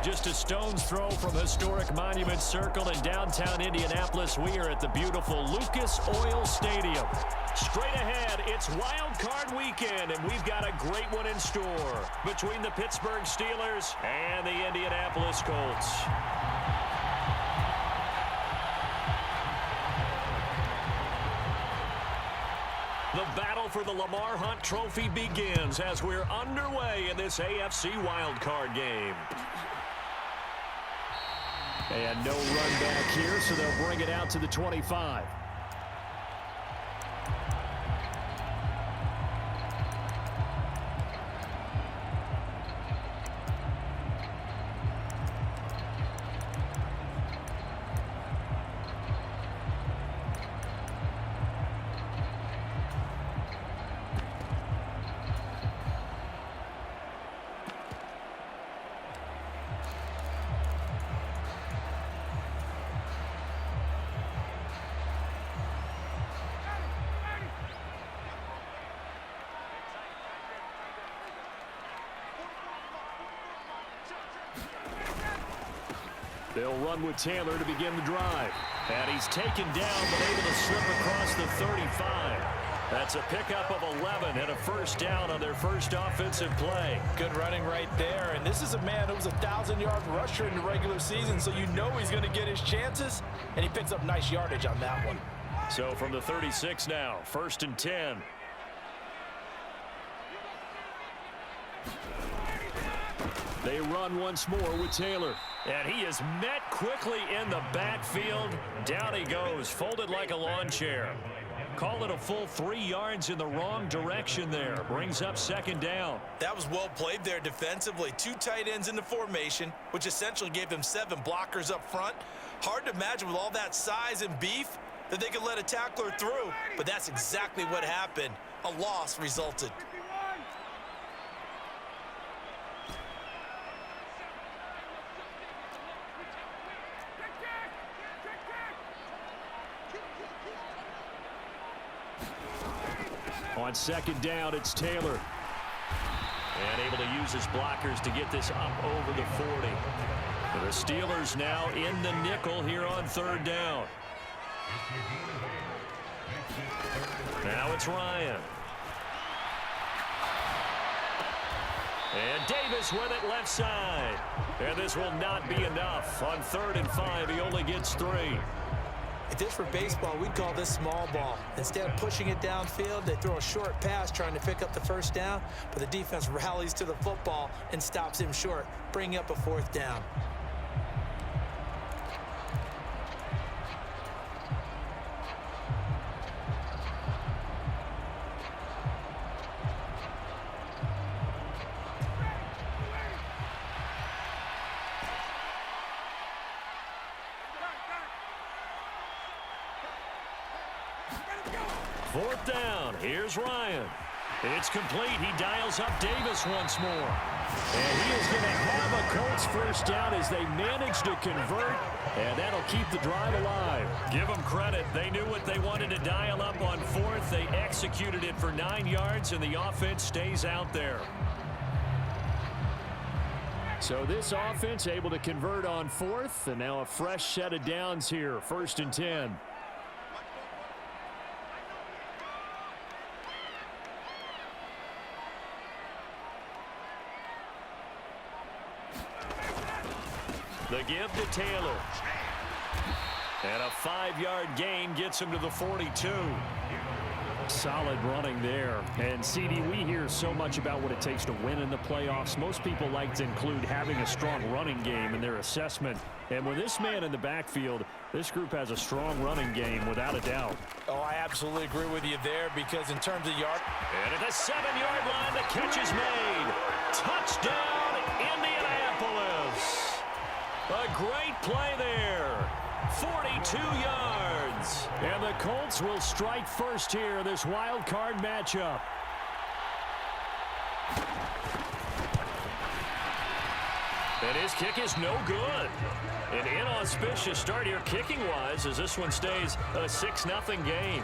Just a stone's throw from historic Monument Circle in downtown Indianapolis. We are at the beautiful Lucas Oil Stadium. Straight ahead, it's Wildcard weekend, and we've got a great one in store between the Pittsburgh Steelers and the Indianapolis Colts. The battle for the Lamar Hunt Trophy begins as we're underway in this AFC wildcard game. And no run back here, so they'll bring it out to the 25. They'll run with Taylor to begin the drive. And he's taken down, but able to slip across the 35. That's a pickup of 11 and a first down on their first offensive play. Good running right there. And this is a man who was a 1,000-yard rusher in the regular season, so you know he's going to get his chances. And he picks up nice yardage on that one. So from the 36 now, 1st and 10. They run once more with Taylor. And he is met quickly in the backfield. Down he goes, folded like a lawn chair. Call it a full 3 yards in the wrong direction there. Brings up 2nd down. That was well played there defensively. 2 tight ends in the formation, which essentially gave them 7 blockers up front. Hard to imagine with all that size and beef that they could let a tackler through. But that's exactly what happened. A loss resulted. On 2nd down, it's Taylor. And able to use his blockers to get this up over the 40. The Steelers now in the nickel here on 3rd down. Now it's Ryan. And Davis with it left side. And this will not be enough. On 3rd and 5, he only gets 3. If this were baseball, we'd call this small ball. Instead of pushing it downfield, they throw a short pass trying to pick up the 1st down, but the defense rallies to the football and stops him short, bringing up a 4th down. Fourth down. Here's Ryan. It's complete. He dials up Davis once more. And he is going to have a Colts first down as they manage to convert, and that'll keep the drive alive. Give them credit. They knew what they wanted to dial up on 4th. They executed it for 9 yards, and the offense stays out there. So this offense able to convert on 4th, and now a fresh set of downs here. 1st and 10. The give to Taylor. And a 5-yard gain gets him to the 42. Solid running there. And, CD, we hear so much about what it takes to win in the playoffs. Most people like to include having a strong running game in their assessment. And with this man in the backfield, this group has a strong running game without a doubt. Oh, I absolutely agree with you there because in terms of yard. And at the 7-yard line, the catch is made. Touchdown, Indianapolis. A great play there. 42 yards. And the Colts will strike first here in this wild card matchup. And his kick is no good. An inauspicious start here kicking-wise as this one stays a 6-0 game.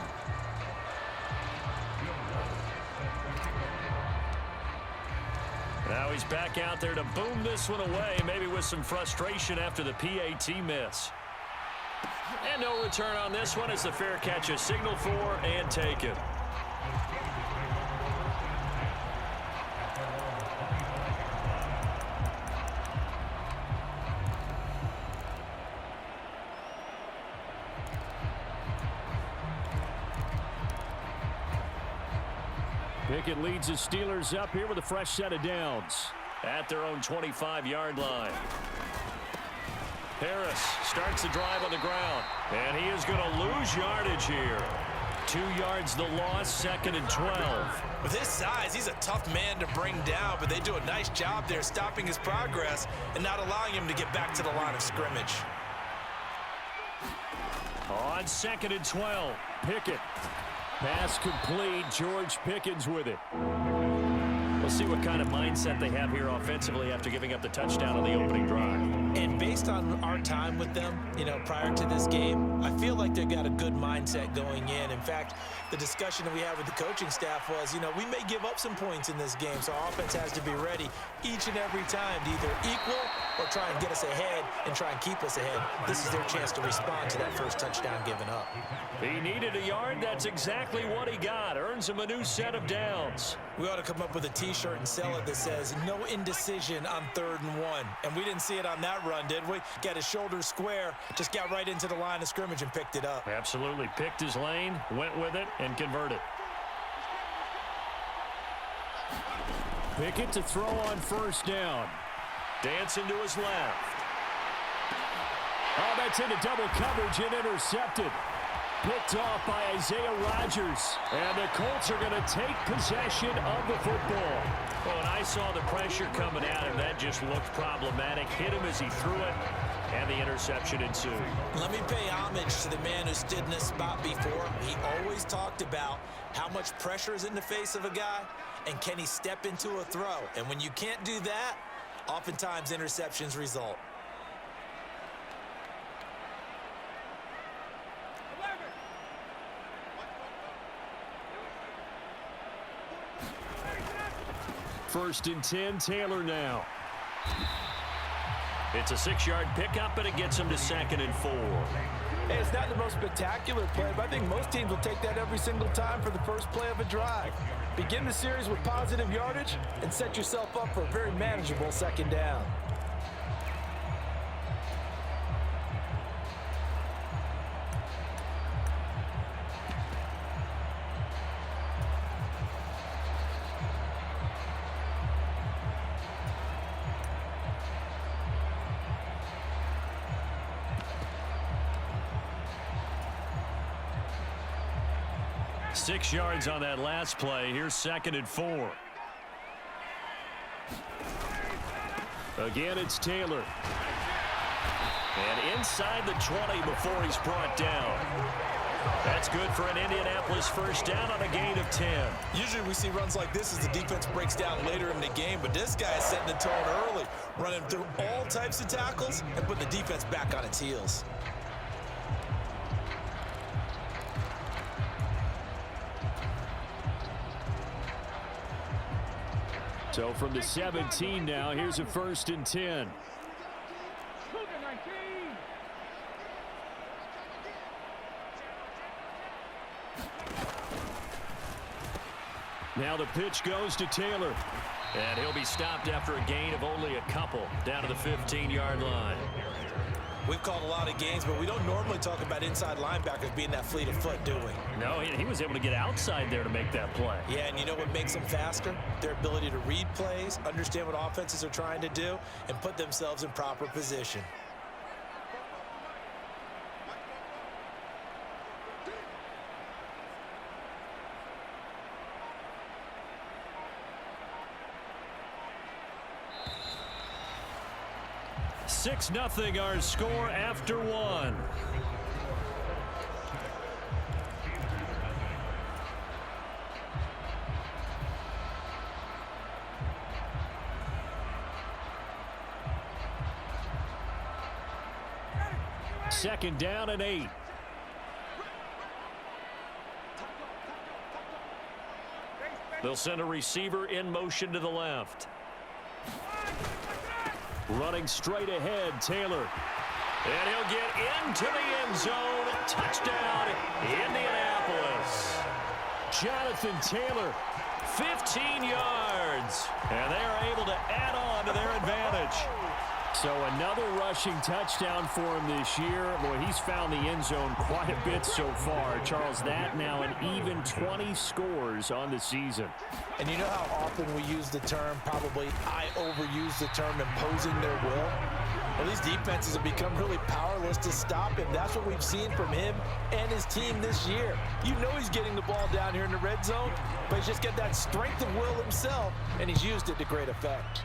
Now he's back out there to boom this one away, maybe with some frustration after the PAT miss. And no return on this one as the fair catch is signaled for and taken. Pickett leads the Steelers up here with a fresh set of downs at their own 25-yard line. Harris starts the drive on the ground, and he is going to lose yardage here. 2 yards the loss, 2nd and 12. With his size, he's a tough man to bring down, but they do a nice job there stopping his progress and not allowing him to get back to the line of scrimmage. On 2nd and 12, Pickett. Pass complete. George Pickens with it. We'll see what kind of mindset they have here offensively after giving up the touchdown on the opening drive. And based on our time with them, prior to this game, I feel like they've got a good mindset going in. In fact, the discussion that we had with the coaching staff was, we may give up some points in this game, so our offense has to be ready each and every time to either equal or try and get us ahead and try and keep us ahead. This is their chance to respond to that first touchdown given up. He needed a yard. That's exactly what he got. Earns him a new set of downs. We ought to come up with a T-shirt and sell it that says, no indecision on 3rd and 1. And we didn't see it on that run, did we? Got his shoulders square, just got right into the line of scrimmage and picked it up. Absolutely. Picked his lane, went with it, and converted. Pickett to throw on 1st down. Dancing to his left. Oh, that's into double coverage and intercepted. Picked off by Isaiah Rodgers. And the Colts are going to take possession of the football. Oh, and I saw the pressure coming at him. That just looked problematic. Hit him as he threw it, and the interception ensued. Let me pay homage to the man who stood in this spot before. He always talked about how much pressure is in the face of a guy, and can he step into a throw. And when you can't do that, oftentimes interceptions result. First and 10, Taylor now. It's a 6-yard pickup, and it gets him to 2nd and 4. Hey, it's not the most spectacular play, but I think most teams will take that every single time for the first play of a drive. Begin the series with positive yardage and set yourself up for a very manageable 2nd down. Six yards on that last play. Here's 2nd and 4. Again, it's Taylor. And inside the 20 before he's brought down. That's good for an Indianapolis first down on a gain of 10. Usually we see runs like this as the defense breaks down later in the game, but this guy is setting the tone early, running through all types of tackles and putting the defense back on its heels. So from the 17 now, here's a 1st and 10. Now the pitch goes to Taylor. And he'll be stopped after a gain of only a couple down to the 15-yard line. We've called a lot of games, but we don't normally talk about inside linebackers being that fleet of foot, do we? No, he was able to get outside there to make that play. Yeah, and you know what makes them faster? Their ability to read plays, understand what offenses are trying to do, and put themselves in proper position. Six 0 our score after one. Second down and 8. They'll send a receiver in motion to the left. Running straight ahead, Taylor. And he'll get into the end zone. Touchdown, Indianapolis. Jonathan Taylor, 15 yards. And they are able to add on to their advantage. So another rushing touchdown for him this year. Boy, he's found the end zone quite a bit so far. Charles, that now an even 20 scores on the season. And you know how often we use the term, probably I overuse the term, imposing their will? Well, these defenses have become really powerless to stop him. That's what we've seen from him and his team this year. You know he's getting the ball down here in the red zone, but he's just got that strength of will himself, and he's used it to great effect.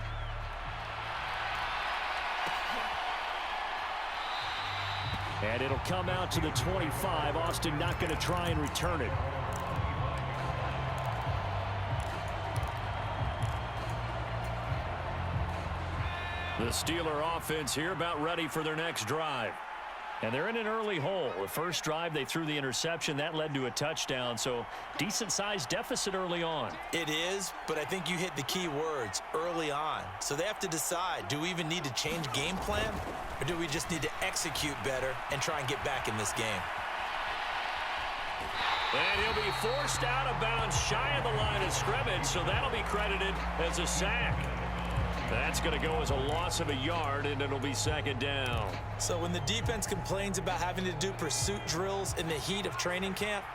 And it'll come out to the 25. Austin not going to try and return it. The Steeler offense here about ready for their next drive. And they're in an early hole. The first drive, they threw the interception. That led to a touchdown, so decent-sized deficit early on. It is, but I think you hit the key words, early on. So they have to decide, do we even need to change game plan, or do we just need to execute better and try and get back in this game? And he'll be forced out of bounds shy of the line of scrimmage, so that'll be credited as a sack. That's going to go as a loss of a yard, and it'll be second down. So when the defense complains about having to do pursuit drills in the heat of training camp,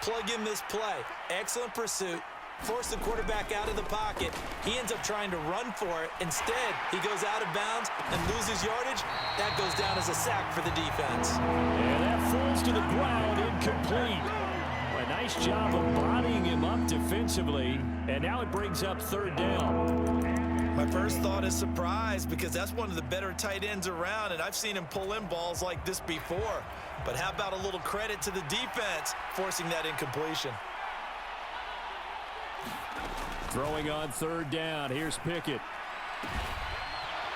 plug in this play. Excellent pursuit. Force the quarterback out of the pocket. He ends up trying to run for it. Instead, he goes out of bounds and loses yardage. That goes down as a sack for the defense. And that falls to the ground, incomplete. A nice job of bodying him up defensively, and now it brings up third down. My first thought is surprise, because that's one of the better tight ends around, and I've seen him pull in balls like this before. But how about a little credit to the defense forcing that incompletion? Throwing on third down. Here's Pickett.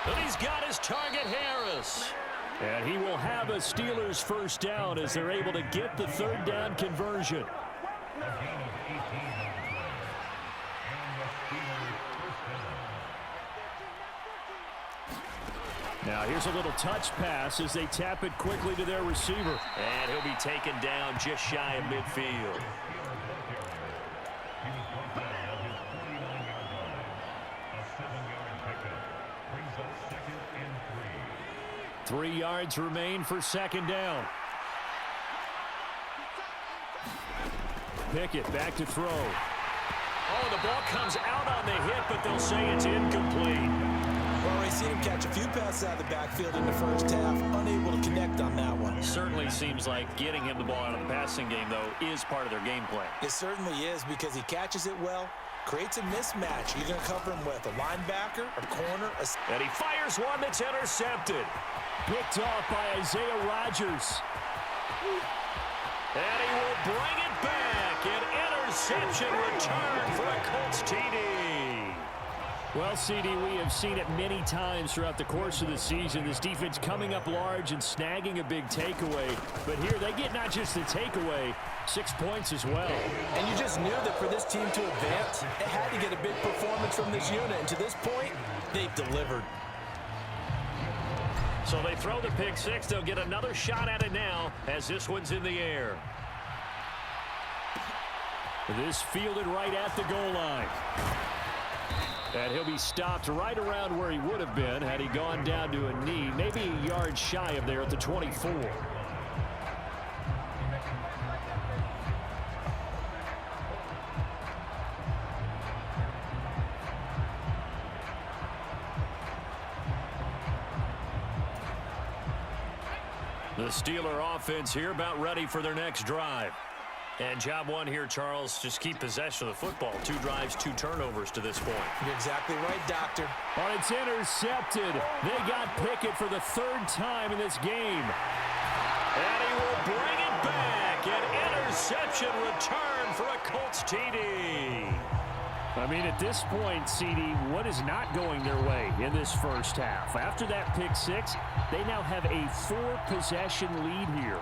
And he's got his target, Harris. And he will have a Steelers first down as they're able to get the third down conversion. Now here's a little touch pass as they tap it quickly to their receiver. And he'll be taken down just shy of midfield. Three yards remain for second down. Pickett back to throw. Oh, the ball comes out on the hit, but they'll say it's incomplete. Well, we've seen him catch a few passes out of the backfield in the first half, unable to connect on that one. Certainly seems like getting him the ball out of the passing game, though, is part of their game plan. It certainly is, because he catches it well, creates a mismatch. You're going to cover him with a linebacker, a corner, and he fires one that's intercepted. Picked off by Isaiah Rodgers. And he will bring it back. An interception return for a Colts TD. Well, CD, we have seen it many times throughout the course of the season. This defense coming up large and snagging a big takeaway. But here they get not just the takeaway, 6 points as well. And you just knew that for this team to advance, it had to get a big performance from this unit. And to this point, they've delivered. So they throw the pick six. They'll get another shot at it now as this one's in the air. This fielded right at the goal line. And he'll be stopped right around where he would have been had he gone down to a knee, maybe a yard shy of there at the 24. The Steeler offense here about ready for their next drive. And job one here, Charles, just keep possession of the football. 2 drives, 2 turnovers to this point. You're exactly right, Doctor. Oh, it's intercepted. They got Pickett for the 3rd time in this game. And he will bring it back. An interception return for a Colts TD. I mean, at this point, CD, what is not going their way in this first half? After that pick six, they now have a 4-possession lead here.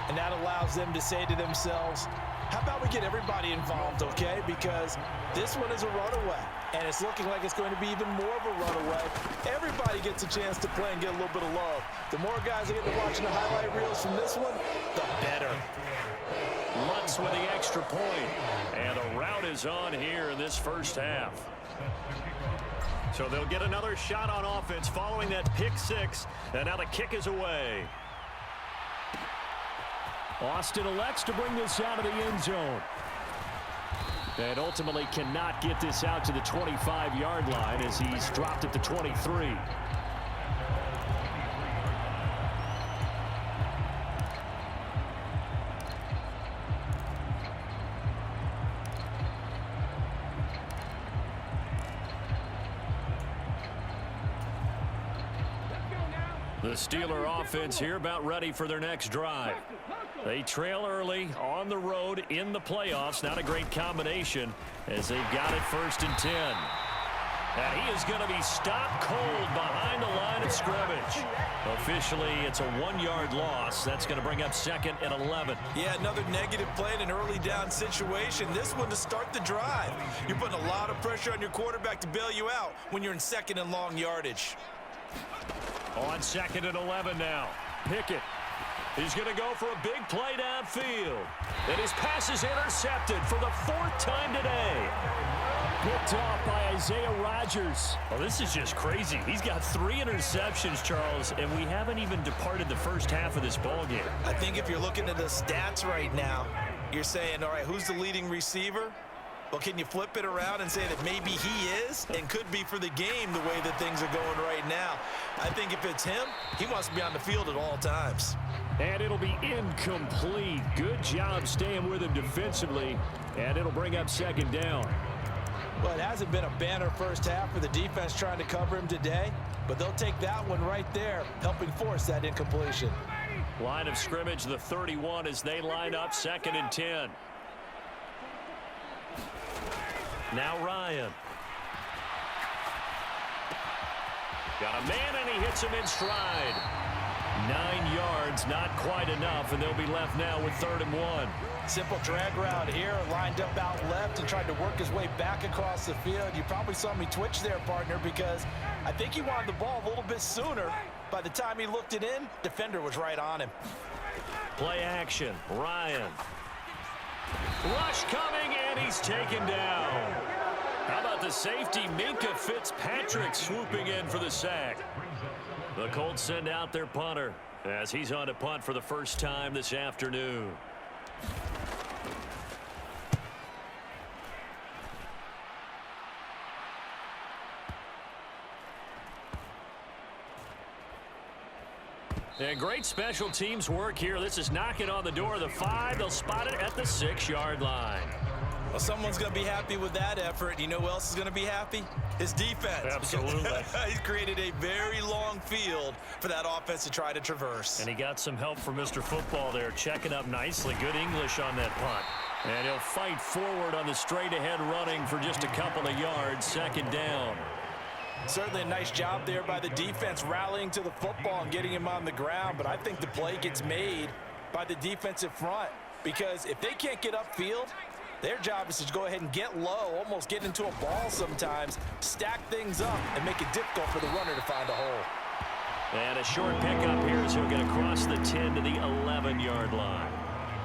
And that allows them to say to themselves, how about we get everybody involved, okay? Because this one is a runaway. and it's looking like it's going to be even more of a runaway. Everybody gets a chance to play and get a little bit of love. The more guys that get to watching the highlight reels from this one, the better. Lutz with the extra point. And the rout is on here in this first half. So they'll get another shot on offense following that pick six. And now the kick is away. Austin elects to bring this out of the end zone. And ultimately cannot get this out to the 25-yard line as he's dropped at the 23. The Steeler offense here about ready for their next drive. They trail early on the road in the playoffs. Not a great combination as they've got it 1st and 10. And he is going to be stopped cold behind the line of scrimmage. Officially, it's a 1-yard loss. That's going to bring up 2nd and 11. Yeah, another negative play in an early down situation. This one to start the drive. You're putting a lot of pressure on your quarterback to bail you out when you're in 2nd and long yardage. On 2nd and 11 now. Pickett. He's going to go for a big play downfield. And his pass is intercepted for the 4th time today. Picked off by Isaiah Rodgers. Well, this is just crazy. He's got 3 interceptions, Charles, and we haven't even departed the first half of this ballgame. I think if you're looking at the stats right now, you're saying, all right, who's the leading receiver? Well, can you flip it around and say that maybe he is and could be for the game the way that things are going right now? I think if it's him, he wants to be on the field at all times. And it'll be incomplete. Good job staying with him defensively, and it'll bring up 2nd down. Well, it hasn't been a banner first half for the defense trying to cover him today, but they'll take that one right there, helping force that incompletion. Line of scrimmage, the 31 as they line up 2nd and 10. Now Ryan. Got a man, and he hits him in stride. 9 yards, not quite enough, and they'll be left now with 3rd and 1. Simple drag route here, lined up out left and tried to work his way back across the field. You probably saw me twitch there, partner, because I think he wanted the ball a little bit sooner. By the time he looked it in, defender was right on him. Play action, Ryan. Rush coming, and he's taken down. How about the safety, Minkah Fitzpatrick, swooping in for the sack. The Colts send out their punter as he's on to punt for the first time this afternoon. And great special teams work here. This is knocking on the door of the 5. They'll spot it at the 6-yard line. Well, someone's going to be happy with that effort. You know who else is going to be happy? His defense. Absolutely. He's created a very long field for that offense to try to traverse. And he got some help from Mr. Football there, checking up nicely. Good English on that punt. And he'll fight forward on the straight-ahead running for just a couple of yards. 2nd down. Certainly a nice job there by the defense rallying to the football and getting him on the ground, but I think the play gets made by the defensive front because if they can't get upfield, their job is to go ahead and get low, almost get into a ball sometimes, stack things up, and make it difficult for the runner to find a hole. And a short pickup here as he'll get across the 10 to the 11-yard line.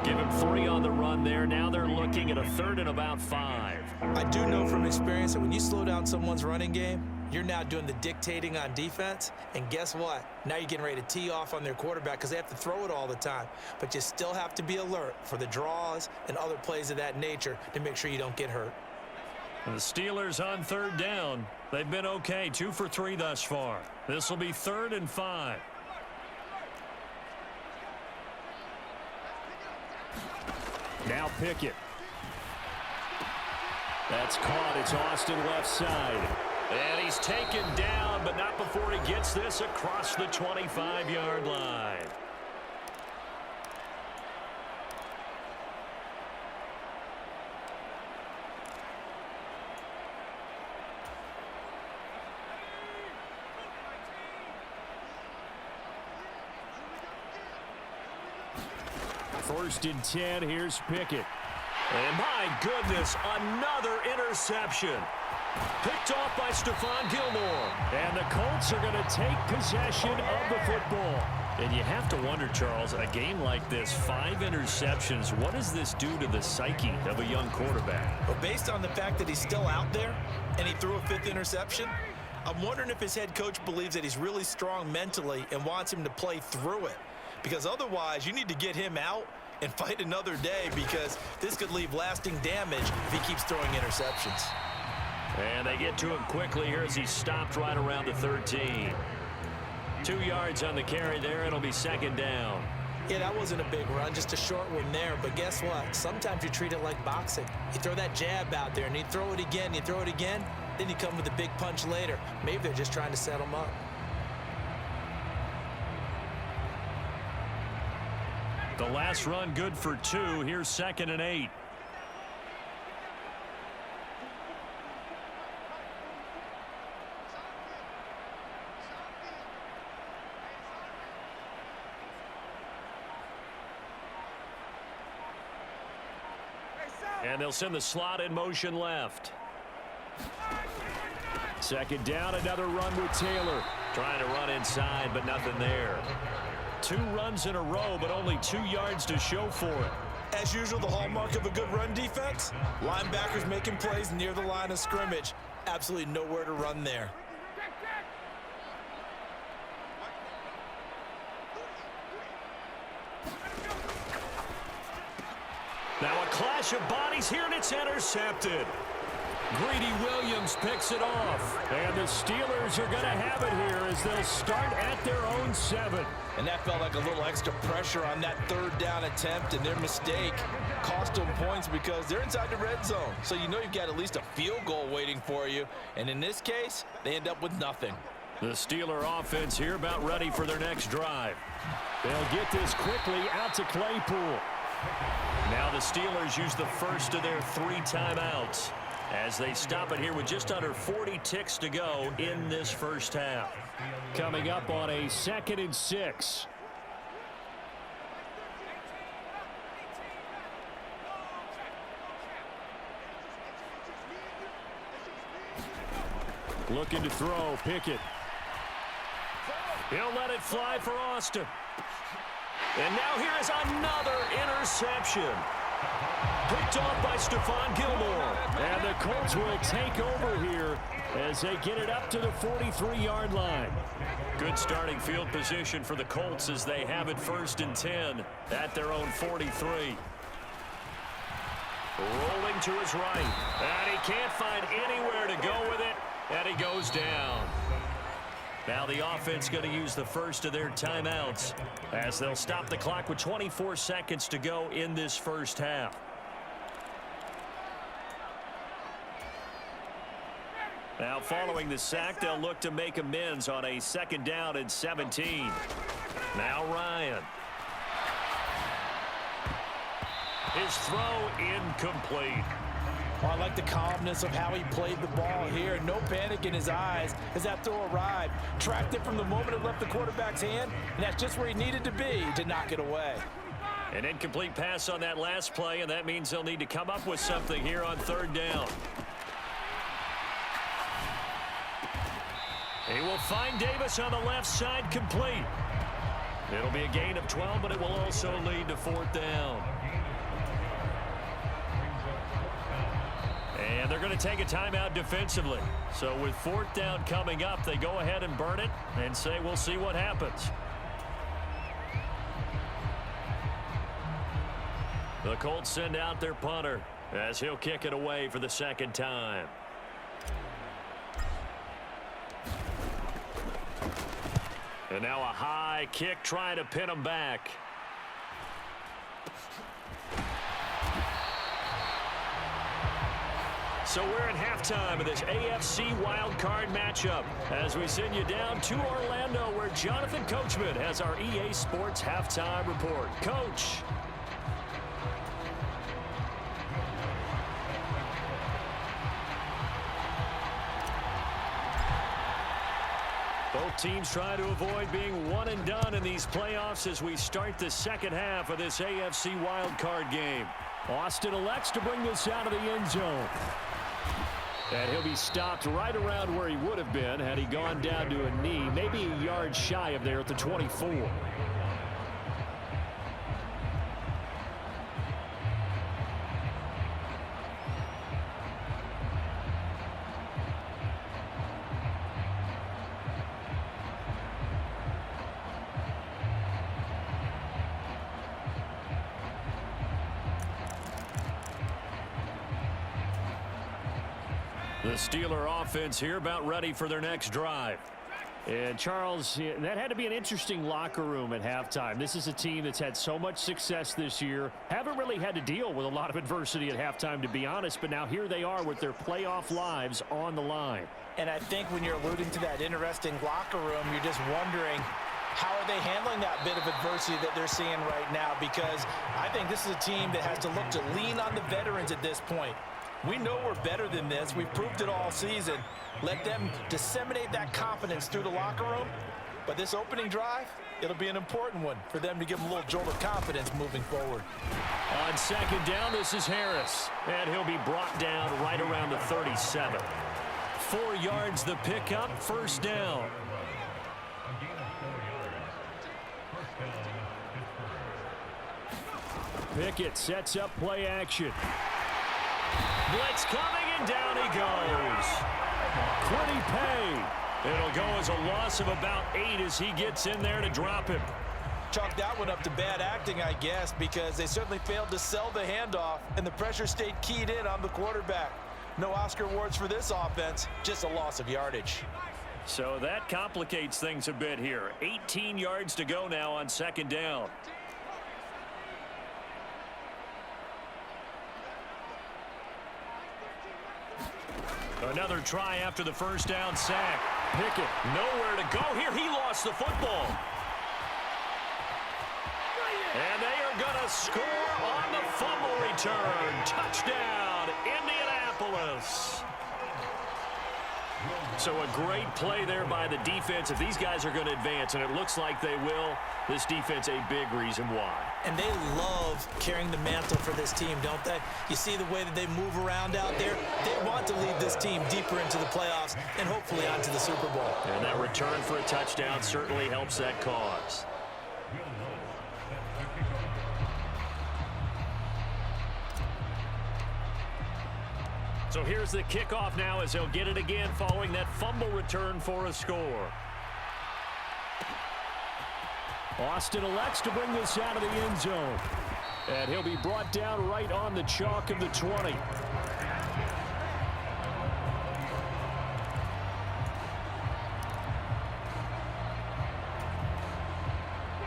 Give him 3 on the run there. Now they're looking at a 3rd and about 5. I do know from experience that when you slow down someone's running game, you're now doing the dictating on defense. And guess what? Now you're getting ready to tee off on their quarterback because they have to throw it all the time. But you still have to be alert for the draws and other plays of that nature to make sure you don't get hurt. And the Steelers on 3rd down. They've been okay. 2 for 3 thus far. This will be 3rd and 5. Now Pickett. That's caught. It's Austin left side. And he's taken down, but not before he gets this across the 25-yard line. First and 10, here's Pickett. And my goodness, another interception. Picked off by Stephon Gilmore. And the Colts are going to take possession of the football. And you have to wonder, Charles, a game like this, 5 interceptions, what does this do to the psyche of a young quarterback? Well, based on the fact that he's still out there and he threw a 5th interception, I'm wondering if his head coach believes that he's really strong mentally and wants him to play through it. Because otherwise, you need to get him out and fight another day, because this could leave lasting damage if he keeps throwing interceptions. And they get to him quickly here as he stopped right around the 13. 2 yards on the carry there. It'll be 2nd down. Yeah, that wasn't a big run, just a short one there. But guess what? Sometimes you treat it like boxing. You throw that jab out there, and you throw it again, you throw it again, then you come with a big punch later. Maybe they're just trying to set him up. The last run good for 2. Here's 2nd and 8. And they'll send the slot in motion left. 2nd down, another run with Taylor. Trying to run inside, but nothing there. 2 runs in a row, but only 2 yards to show for it. As usual, the hallmark of a good run defense, linebackers making plays near the line of scrimmage. Absolutely nowhere to run there. Now a clash of bodies here, and it's intercepted. Greedy Williams picks it off. And the Steelers are going to have it here as they'll start at their own 7. And that felt like a little extra pressure on that 3rd down attempt, and their mistake cost them points because they're inside the red zone. So you know you've got at least a field goal waiting for you. And in this case, they end up with nothing. The Steeler offense here about ready for their next drive. They'll get this quickly out to Claypool. Now the Steelers use the first of their 3 timeouts as they stop it here with just under 40 ticks to go in this first half. Coming up on a 2nd and 6. Looking to throw, Pickett. He'll let it fly for Austin. And now here is another interception. Picked off by Stephon Gilmore. And the Colts will take over here as they get it up to the 43-yard line. Good starting field position for the Colts as they have it 1st and 10 at their own 43. Rolling to his right. And he can't find anywhere to go with it. And he goes down. Now the offense going to use the first of their timeouts as they'll stop the clock with 24 seconds to go in this first half. Now following the sack, they'll look to make amends on a 2nd down and 17. Now Ryan. His throw incomplete. I like the calmness of how he played the ball here. No panic in his eyes as that throw arrived. Tracked it from the moment it left the quarterback's hand, and that's just where he needed to be to knock it away. An incomplete pass on that last play, and that means they'll need to come up with something here on 3rd down. He will find Davis on the left side, complete. It'll be a gain of 12, but it will also lead to 4th down. And they're going to take a timeout defensively. So with 4th down coming up, they go ahead and burn it and say we'll see what happens. The Colts send out their punter as he'll kick it away for the 2nd time. And now a high kick trying to pin him back. So we're at halftime of this AFC Wildcard matchup as we send you down to Orlando where Jonathan Coachman has our EA Sports Halftime Report. Coach. Both teams try to avoid being one and done in these playoffs as we start the 2nd half of this AFC Wildcard game. Austin elects to bring this out of the end zone. And he'll be stopped right around where he would have been had he gone down to a knee, maybe a yard shy of there at the 24. The Steeler offense here about ready for their next drive. And Charles, that had to be an interesting locker room at halftime. This is a team that's had so much success this year. Haven't really had to deal with a lot of adversity at halftime, to be honest. But now here they are with their playoff lives on the line. And I think when you're alluding to that interesting locker room, you're just wondering, how are they handling that bit of adversity that they're seeing right now? Because I think this is a team that has to look to lean on the veterans at this point. We know we're better than this. We've proved it all season. Let them disseminate that confidence through the locker room. But this opening drive, it'll be an important one for them to give them a little jolt of confidence moving forward. On second down, this is Harris. And he'll be brought down right around the 37. 4 yards the pickup, first down. Pickett sets up play action. Blitz coming, and down he goes. Quiddy Pay. It'll go as a loss of about 8 as he gets in there to drop him. Chalk that one up to bad acting, I guess, because they certainly failed to sell the handoff, and the pressure stayed keyed in on the quarterback. No Oscar awards for this offense, just a loss of yardage. So that complicates things a bit here. 18 yards to go now on second down. Another try after the first down sack. Pickett nowhere to go here. He lost the football. And they are going to score on the fumble return. Touchdown, Indianapolis. So a great play there by the defense. If these guys are going to advance, and it looks like they will, this defense a big reason why. And they love carrying the mantle for this team, don't they? You see the way that they move around out there? They want to lead this team deeper into the playoffs and hopefully onto the Super Bowl. And that return for a touchdown certainly helps that cause. So here's the kickoff now as they'll get it again following that fumble return for a score. Austin elects to bring this out of the end zone. And he'll be brought down right on the chalk of the 20.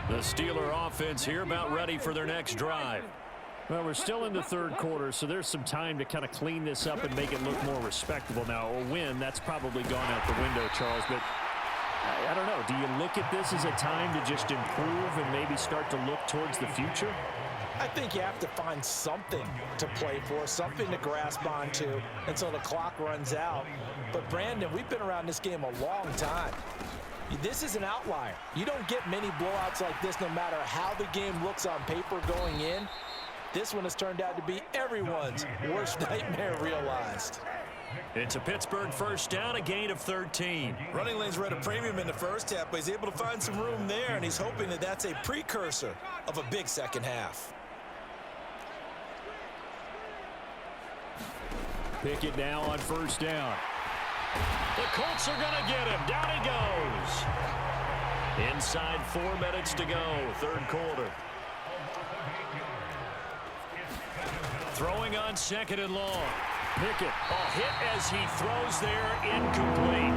The Steeler offense here about ready for their next drive. Well, we're still in the third quarter, so there's some time to kind of clean this up and make it look more respectable. Now, a win, that's probably gone out the window, Charles, but I don't know. Do you look at this as a time to just improve and maybe start to look towards the future? I think you have to find something to play for, something to grasp onto until the clock runs out. But, Brandon, we've been around this game a long time. This is an outlier. You don't get many blowouts like this no matter how the game looks on paper going in. This one has turned out to be everyone's worst nightmare realized. It's a Pittsburgh first down, a gain of 13. Running lanes were at a premium in the first half, but he's able to find some room there, and he's hoping that that's a precursor of a big second half. Pickett now on first down. The Colts are going to get him. Down he goes. Inside 4 minutes to go, third quarter. Throwing on second and long. Pickett, a hit as he throws there, incomplete.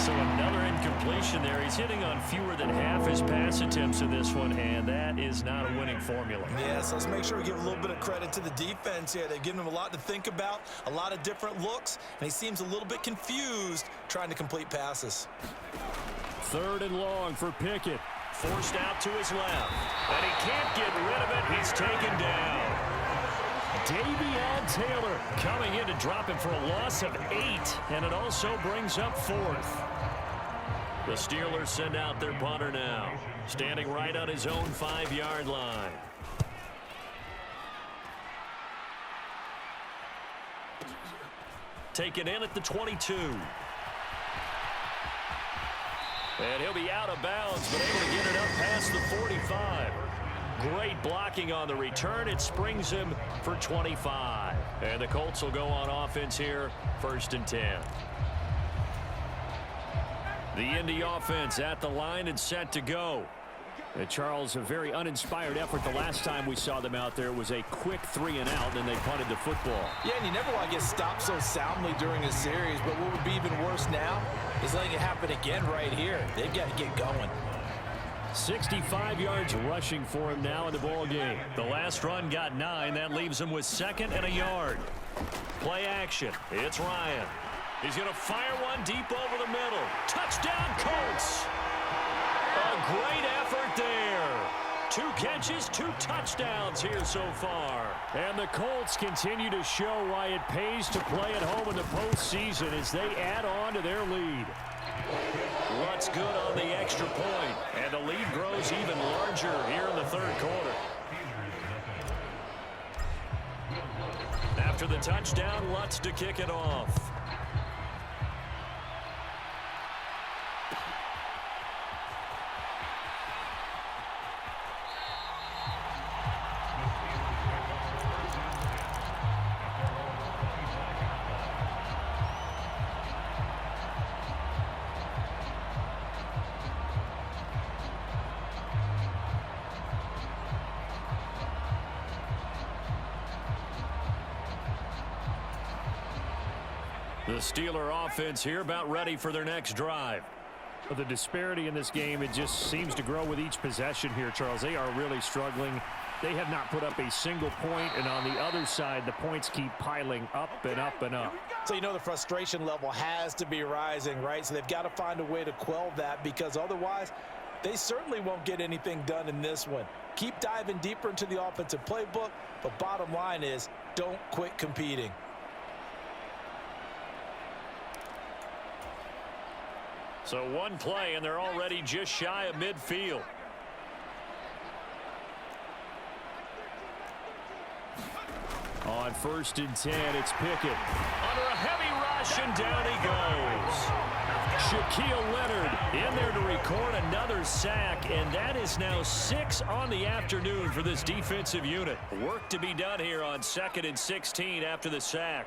So another incompletion there. He's hitting on fewer than half his pass attempts in this one, and that is not a winning formula. Yes, let's make sure we give a little bit of credit to the defense here. They've given him a lot to think about, a lot of different looks, and he seems a little bit confused trying to complete passes. Third and long for Pickett. Forced out to his left, and he can't get rid of it. He's taken down. Davion Taylor coming in to drop him for a loss of 8, and it also brings up 4th. The Steelers send out their punter now, standing right on his own 5-yard line. taken in at the 22. And he'll be out of bounds, but able to get it up past the 45. Great blocking on the return. It springs him for 25. And the Colts will go on offense here, 1st and 10. The Indy offense at the line and set to go. And Charles, a very uninspired effort the last time we saw them out there was a quick 3 and out, and they punted the football. Yeah, and you never want to get stopped so soundly during a series, but what would be even worse now is letting it happen again right here. They've got to get going. 65 yards rushing for him now in the ball game. The last run got 9. That leaves him with 2nd and a yard. Play action. It's Ryan. He's going to fire one deep over the middle. Touchdown, Colts. A great effort there. 2 catches, 2 touchdowns here so far. And the Colts continue to show why it pays to play at home in the postseason as they add on to their lead. What's good on the extra point, and the lead grows even larger here in the 3rd quarter. After the touchdown, Lutz to kick it off. The Steeler offense here about ready for their next drive. The disparity in this game, it just seems to grow with each possession here, Charles. They are really struggling. They have not put up a single point, and on the other side, the points keep piling up and up and up. So you know the frustration level has to be rising, right? So they've got to find a way to quell that, because otherwise they certainly won't get anything done in this one. Keep diving deeper into the offensive playbook, but bottom line is don't quit competing. So one play, and they're already just shy of midfield. On 1st and 10, it's Pickett. Under a heavy rush, and down he goes. Shaquille Leonard in there to record another sack, and that is now 6 on the afternoon for this defensive unit. Work to be done here on 2nd and 16 after the sack.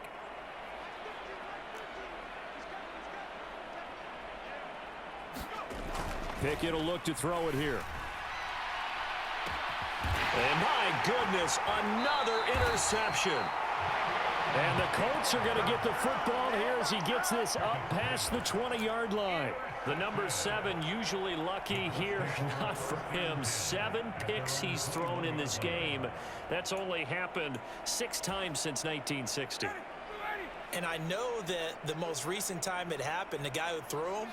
Pickett will look to throw it here. And my goodness, another interception. And the Colts are going to get the football here as he gets this up past the 20-yard line. The number 7 usually lucky here, not for him. 7 picks he's thrown in this game. That's only happened 6 times since 1960. And I know that the most recent time it happened, the guy who threw him,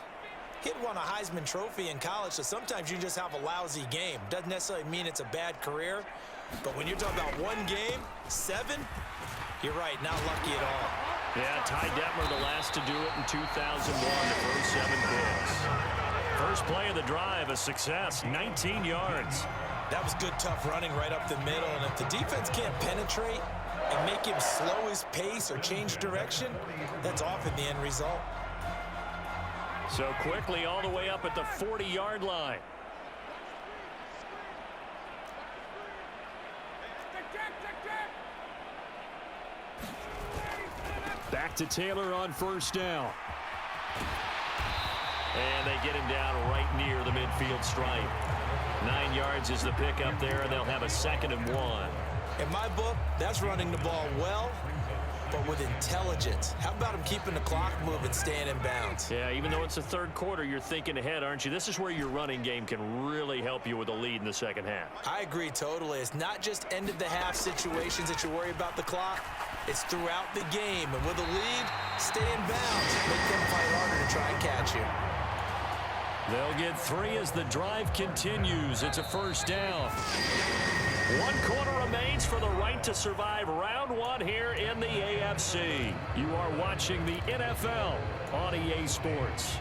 he had won a Heisman Trophy in college, so sometimes you just have a lousy game. Doesn't necessarily mean it's a bad career, but when you're talking about one game, 7, you're right, not lucky at all. Yeah, Ty Detmer, the last to do it in 2001, the first 7 picks. First play of the drive, a success, 19 yards. That was good, tough running right up the middle, and if the defense can't penetrate and make him slow his pace or change direction, that's often the end result. So quickly all the way up at the 40-yard line. Back to Taylor on 1st down. And they get him down right near the midfield stripe. 9 yards is the pickup there, and they'll have a 2nd and 1. In my book, that's running the ball well, but with intelligence. How about him keeping the clock moving, staying in bounds? Yeah, even though it's the 3rd quarter, you're thinking ahead, aren't you? This is where your running game can really help you with a lead in the 2nd half. I agree totally. It's not just end-of-the-half situations that you worry about the clock. It's throughout the game. And with a lead, stay in bounds. Make them fight harder to try and catch you. They'll get 3 as the drive continues. It's a 1st down. 1 quarter remains for the right to survive round 1 here in the AFC. You are watching the NFL on EA Sports.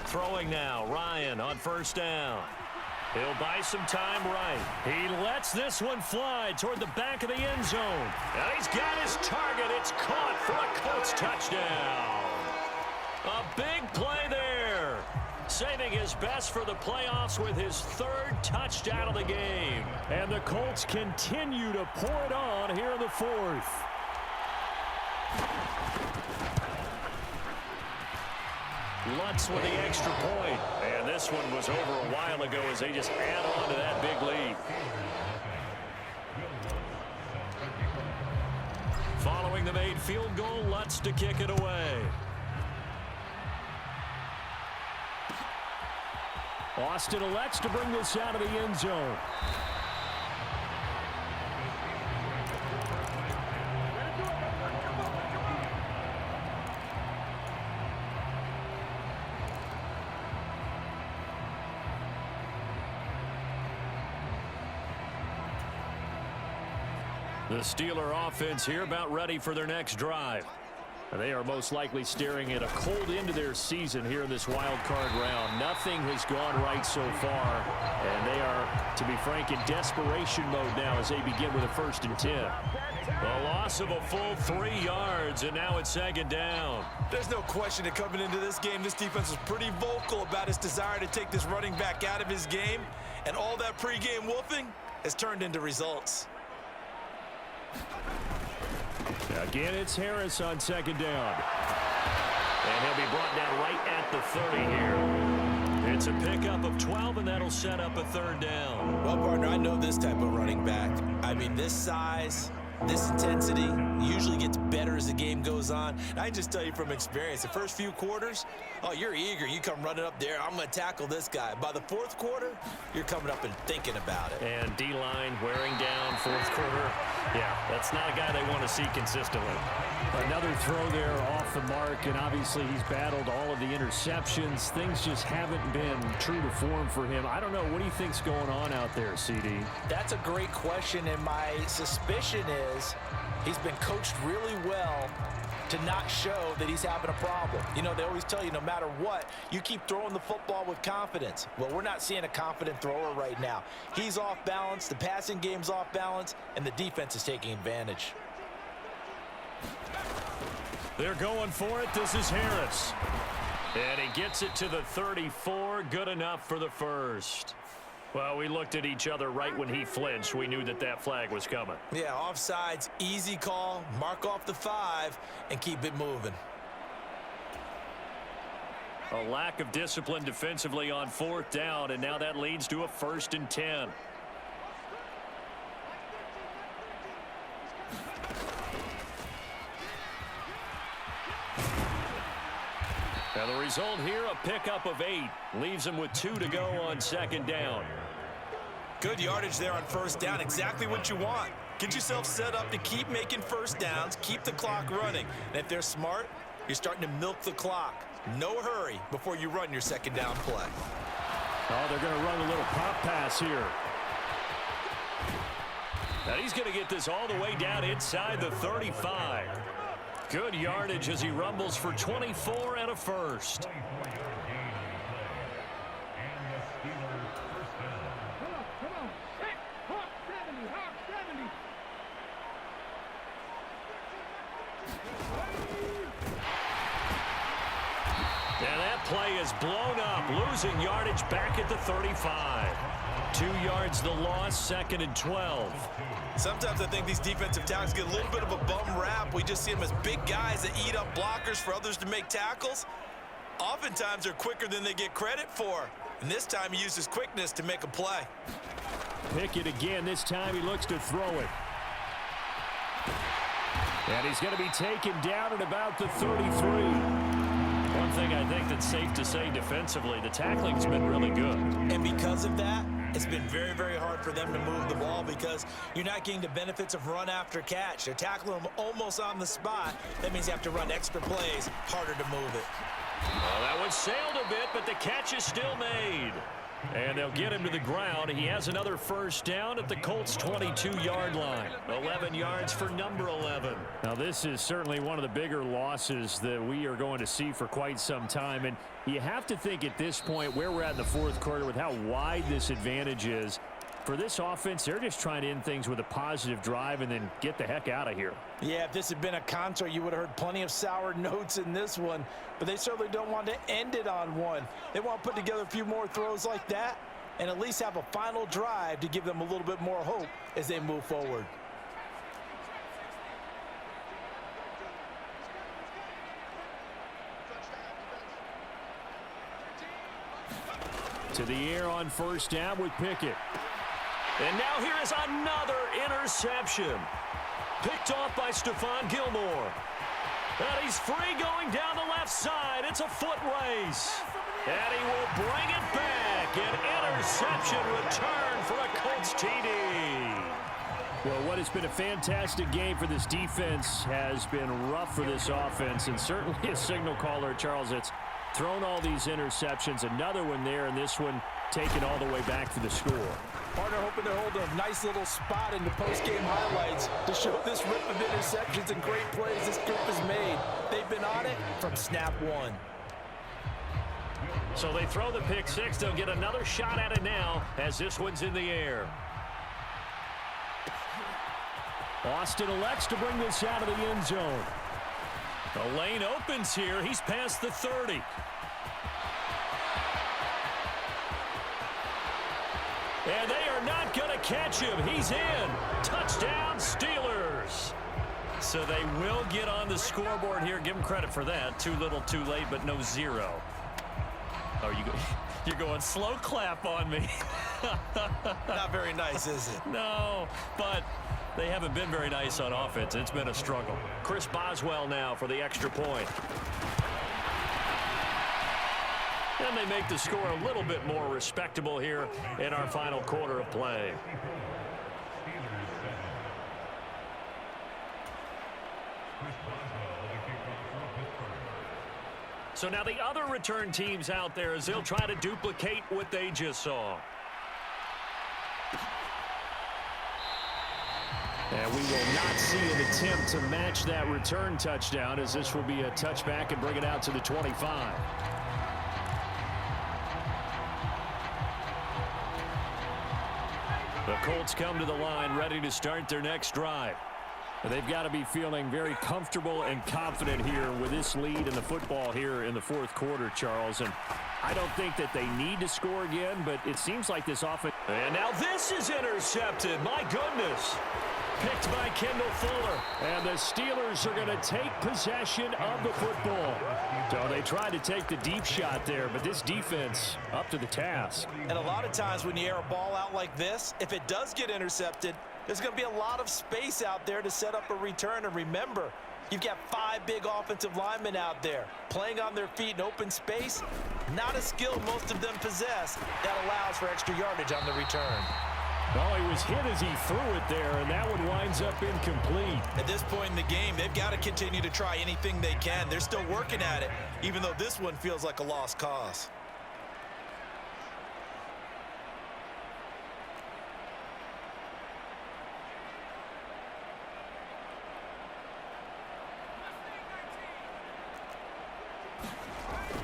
Throwing now, Ryan on first down. He'll buy some time right. He lets this one fly toward the back of the end zone. And he's got his target. It's caught for a Colts touchdown. A big play there. Saving his best for the playoffs with his third touchdown of the game. And the Colts continue to pour it on here in the fourth. Lutz with the extra point. And this one was over a while ago as they just add on to that big lead. Following the made field goal, Lutz to kick it away. Austin elects to bring this out of the end zone. The Steeler offense here about ready for their next drive. They are most likely staring at a cold end to their season here in this wild card round. Nothing has gone right so far, and they are, to be frank, in desperation mode now as they begin with a 1st and 10. A loss of a full 3 yards, and now it's 2nd down. There's no question that coming into this game, this defense was pretty vocal about its desire to take this running back out of his game, and all that pregame wolfing has turned into results. Again, it's Harris on 2nd down. And he'll be brought down right at the 30 here. It's a pickup of 12, and that'll set up a 3rd down. Well, partner, I know this type of running back. I mean, this size, this intensity usually gets better as the game goes on. And I just tell you from experience, the first few quarters, oh, you're eager. You come running up there, I'm going to tackle this guy. By the 4th quarter, you're coming up and thinking about it. And D-line wearing down 4th quarter. Yeah, that's not a guy they want to see consistently. Another throw there off the mark, and obviously he's battled all of the interceptions. Things just haven't been true to form for him. I don't know. What do you think's going on out there, CD? That's a great question, and my suspicion is he's been coached really well to not show that he's having a problem. You know, they always tell you no matter what, you keep throwing the football with confidence. Well, we're not seeing a confident thrower right now. He's off balance, the passing game's off balance, and the defense is taking advantage. They're going for it. This is Harris. And he gets it to the 34. Good enough for the 1st. Well, we looked at each other right when he flinched. We knew that that flag was coming. Yeah, offsides, easy call, mark off the 5, and keep it moving. A lack of discipline defensively on 4th down, and now that leads to a 1st and 10. And the result here, a pickup of 8. Leaves him with 2 to go on 2nd down. Good yardage there on 1st down. Exactly what you want. Get yourself set up to keep making 1st downs, keep the clock running. And if they're smart, you're starting to milk the clock. No hurry before you run your 2nd down play. Oh, they're going to run a little pop pass here. And he's going to get this all the way down inside the 35. Good yardage as he rumbles for 24 and a 1st. And that play is blown up, losing yardage back at the 35. 2 yards the loss, 2nd and 12. Sometimes I think these defensive tackles get a little bit of a bum rap. We just see them as big guys that eat up blockers for others to make tackles. Oftentimes they're quicker than they get credit for. And this time he uses quickness to make a play. Pickett again. This time he looks to throw it. And he's going to be taken down at about the 33. One thing I think that's safe to say defensively, the tackling's been really good. And because of that, it's been very, very hard for them to move the ball because you're not getting the benefits of run after catch. They're tackling them almost on the spot. That means you have to run extra plays, harder to move it. Well, that one sailed a bit, but the catch is still made. And they'll get him to the ground. He has another first down at the Colts' 22-yard line. 11 yards for number 11. Now, this is certainly one of the bigger losses that we are going to see for quite some time. And you have to think at this point where we're at in the fourth quarter with how wide this advantage is. For this offense, they're just trying to end things with a positive drive and then get the heck out of here. Yeah, if this had been a concert, you would have heard plenty of sour notes in this one. But they certainly don't want to end it on one. They want to put together a few more throws like that and at least have a final drive to give them a little bit more hope as they move forward. To the air on first down with Pickett. And now here is another interception. Picked off by Stephon Gilmore. And he's free going down the left side. It's a foot race. And he will bring it back. An interception return for a Colts TD. Well, what has been a fantastic game for this defense has been rough for this offense. And certainly a signal caller, Charles, that's thrown all these interceptions. Another one there, and this one taken all the way back for the score. Partner hoping to hold a nice little spot in the post-game highlights to show this rip of interceptions and great plays this group has made. They've been on it from snap one. So they throw the pick six. They'll get another shot at it now as this one's in the air. Austin elects to bring this out of the end zone. The lane opens here. He's past the 30. And they are not going to catch him. He's in. Touchdown, Steelers. So they will get on the scoreboard here. Give them credit for that. Too little, too late, but no zero. Oh, you're going slow clap on me. Not very nice, is it? No, but they haven't been very nice on offense. It's been a struggle. Chris Boswell now for the extra point. And they make the score a little bit more respectable here in our final quarter of play. So now the other return teams out there as they'll try to duplicate what they just saw. And we will not see an attempt to match that return touchdown, as this will be a touchback and bring it out to the 25. The Colts come to the line ready to start their next drive. They've got to be feeling very comfortable and confident here with this lead in the football here in the fourth quarter, Charles. And I don't think that they need to score again, but it seems like this offense. And now this is intercepted. My goodness. Picked by Kendall Fuller. And the Steelers are going to take possession of the football. So they tried to take the deep shot there, but this defense up to the task. And a lot of times when you air a ball out like this, if it does get intercepted, there's going to be a lot of space out there to set up a return. And remember, you've got 5 big offensive linemen out there playing on their feet in open space. Not a skill most of them possess that allows for extra yardage on the return. Well, he was hit as he threw it there, and that one winds up incomplete. At this point in the game, they've got to continue to try anything they can. They're still working at it, even though this one feels like a lost cause.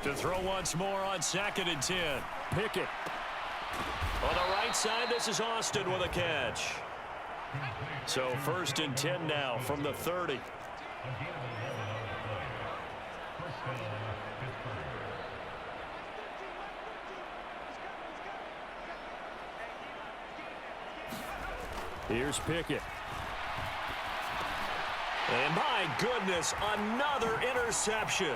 To throw once more on 2nd and 10. Pickett. On the right side, this is Austin with a catch. So 1st and 10 now from the 30. Here's Pickett. And my goodness, another interception.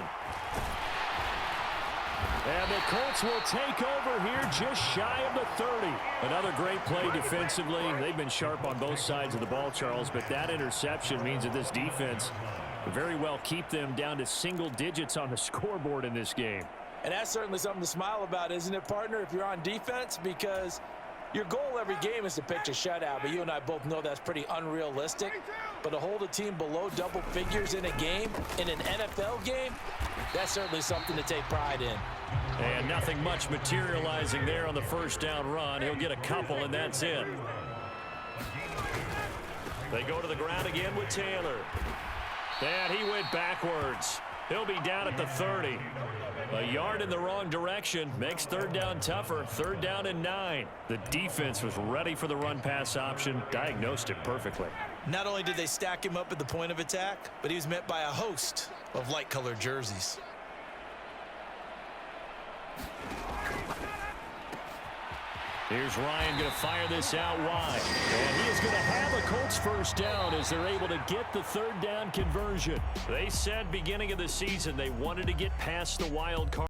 And the Colts will take over here just shy of the 30. Another great play defensively. They've been sharp on both sides of the ball, Charles, but that interception means that this defense will very well keep them down to single digits on the scoreboard in this game. And that's certainly something to smile about, isn't it, partner, if you're on defense? Because Your goal every game is to pitch a shutout, but you and I both know that's pretty unrealistic. But to hold a team below double figures in a game, in an NFL game, that's certainly something to take pride in. And nothing much materializing there on the first down run. He'll get a couple, and that's it. They go to the ground again with Taylor. And he went backwards. He'll be down at the 30. A yard in the wrong direction makes third down tougher. Third down and 9. The defense was ready for the run-pass option, diagnosed it perfectly. Not only did they stack him up at the point of attack, but he was met by a host of light-colored jerseys. Here's Ryan going to fire this out wide. And he is going to have a Colts first down as they're able to get the third down conversion. They said beginning of the season they wanted to get past the wild card.